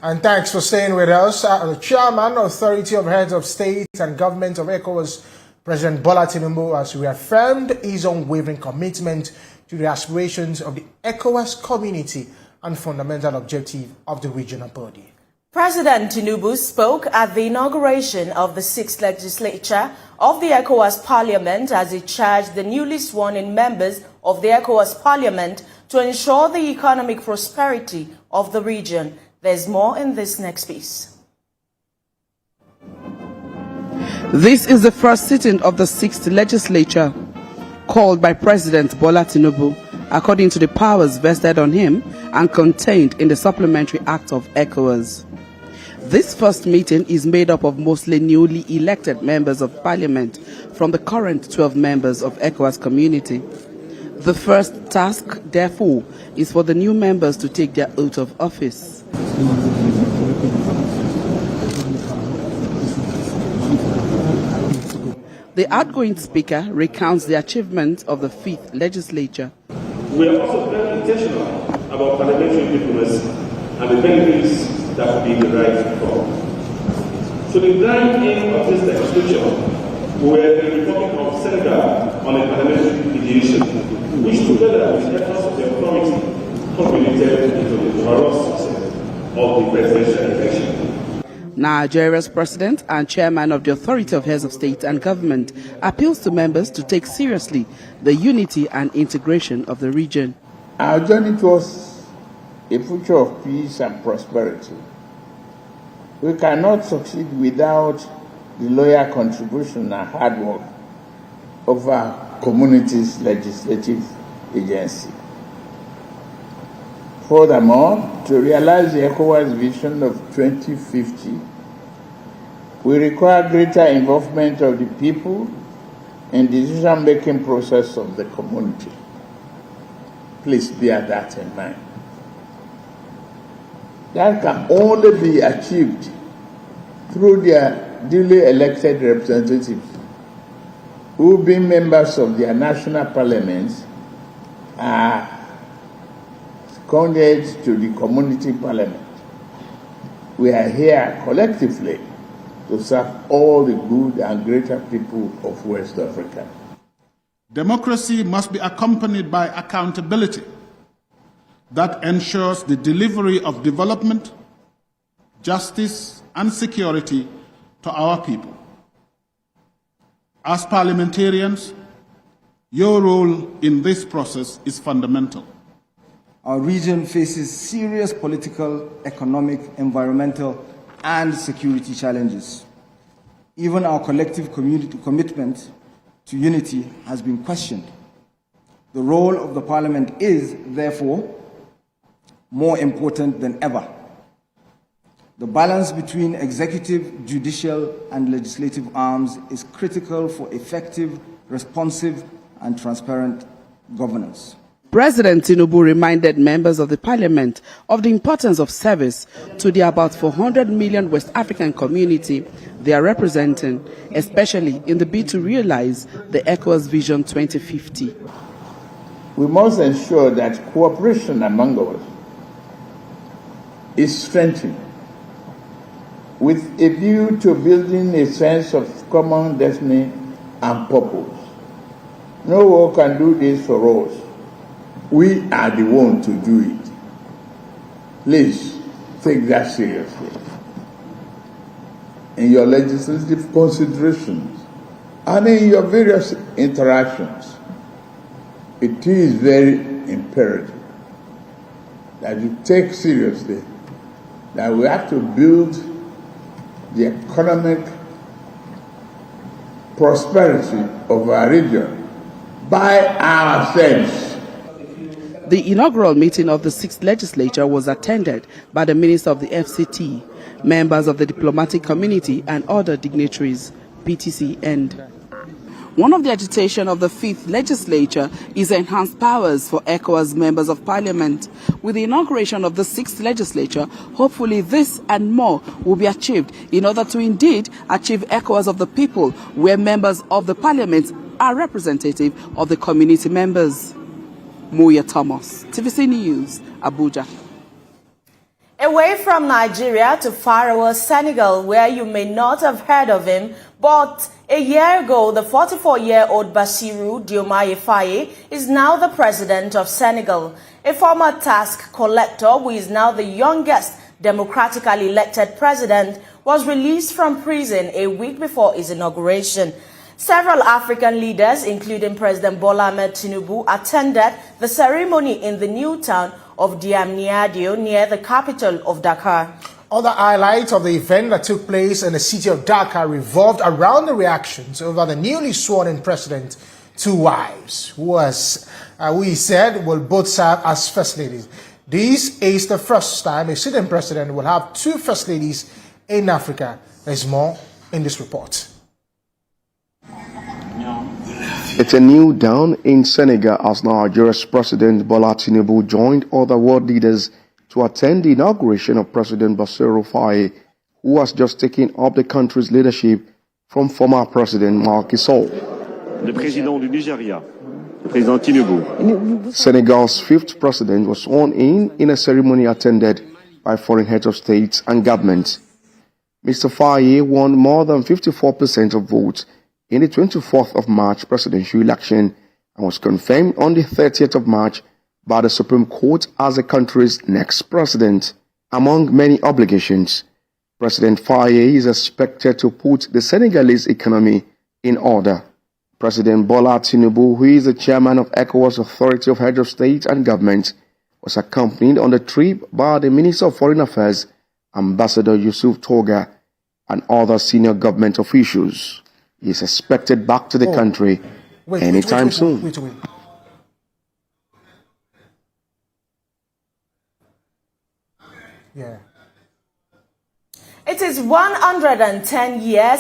And thanks for staying with us. The Chairman, Authority of Heads of State and Government of ECOWAS, President Bola Tinubu, has reaffirmed his unwavering commitment to the aspirations of the ECOWAS community and fundamental objective of the regional body. President Tinubu spoke at the inauguration of the 6th legislature of the ECOWAS Parliament as he charged the newly sworn-in members of the ECOWAS Parliament to ensure the economic prosperity of the region. There's more in this next piece. This is the first sitting of the 6th legislature called by President Bola Tinubu according to the powers vested on him and contained in the Supplementary Act of ECOWAS. This first meeting is made up of mostly newly elected members of parliament from the current 12 members of ECOWAS community. The first task, therefore, is for the new members to take their oath of office. The outgoing speaker recounts the achievements of the 5th legislature. We are also very intentional about parliamentary diplomacy and the benefits that will be derived from. So the grand aim of this legislature were the Republic of Senegal on a parliamentary mediation, which together with the efforts of the authority culminated into the overall success of the presidential election. Nigeria's president and chairman of the Authority of Heads of State and Government appeals to members to take seriously the unity and integration of the region. Our journey towards a future of peace and prosperity. We cannot succeed without the loyal contribution and hard work of our community's legislative agency. Furthermore, to realize the ECOWAS vision of 2050, we require greater involvement of the people in the decision-making process of the community. Please bear that in mind. That can only be achieved through their duly elected representatives who, being members of their national parliaments, are seconded to the community parliament. We are here collectively to serve all the good and greater people of West Africa. Democracy must be accompanied by accountability that ensures the delivery of development, justice, and security to our people. As parliamentarians, your role in this process is fundamental. Our region faces serious political, economic, environmental, and security challenges. Even our collective commitment to unity has been questioned. The role of the Parliament is, therefore, more important than ever. The balance between executive, judicial, and legislative arms is critical for effective, responsive, and transparent governance. President Tinubu reminded members of the parliament of the importance of service to the about 400 million West African community they are representing, especially in the bid to realize the ECOWAS Vision 2050. We must ensure that cooperation among us is strengthened with a view to building a sense of common destiny and purpose. No one can do this for us. We are the ones to do it. Please take that seriously. In your legislative considerations and in your various interactions, it is very imperative that you take seriously that we have to build the economic prosperity of our region by ourselves. The inaugural meeting of the 6th legislature was attended by the Minister of the FCT, members of the diplomatic community, and other dignitaries. PTC end. One of the agitation of the 5th legislature is enhanced powers for ECOWAS members of parliament. With the inauguration of the 6th legislature, hopefully this and more will be achieved in order to indeed achieve ECOWAS of the people, where members of the parliament are representative of the community members. Moya Thomas, TVC News, Abuja. Away from Nigeria to Faroe, Senegal, where you may not have heard of him, but a year ago, the 44-year-old Bassirou Faye is now the president of Senegal. A former tax collector, who is now the youngest democratically elected president, was released from prison a week before his inauguration. Several African leaders, including President Bola Ahmed Tinubu, attended the ceremony in the new town of Diamniadio near the capital of Dakar. Other highlights of the event that took place in the city of Dakar revolved around the reactions over the newly sworn-in president's two wives, who he said will both serve as first ladies. This is the first time a sitting president will have two first ladies in Africa. There's more in this report. It's a new dawn in Senegal as Nigeria's President Bola Tinubu joined other world leaders to attend the inauguration of President Bassirou Faye, who has just taken up the country's leadership from former President Macky Sall. Le président du Nigeria, le président Tinubu. Senegal's fifth president was sworn in a ceremony attended by foreign heads of state and government. Mr. Faye won more than 54% of votes in the 24th of March presidential election and was confirmed on the 30th of March by the Supreme Court as the country's next president. Among many obligations, President Faye is expected to put the Senegalese economy in order. President Bola Tinubu, who is the chairman of ECOWAS Authority of Heads of State and Government, was accompanied on the trip by the Minister of Foreign Affairs, Ambassador Yusuf Toga, and other senior government officials. He is expected back to the country anytime soon. Wait. Yeah. It is 110 years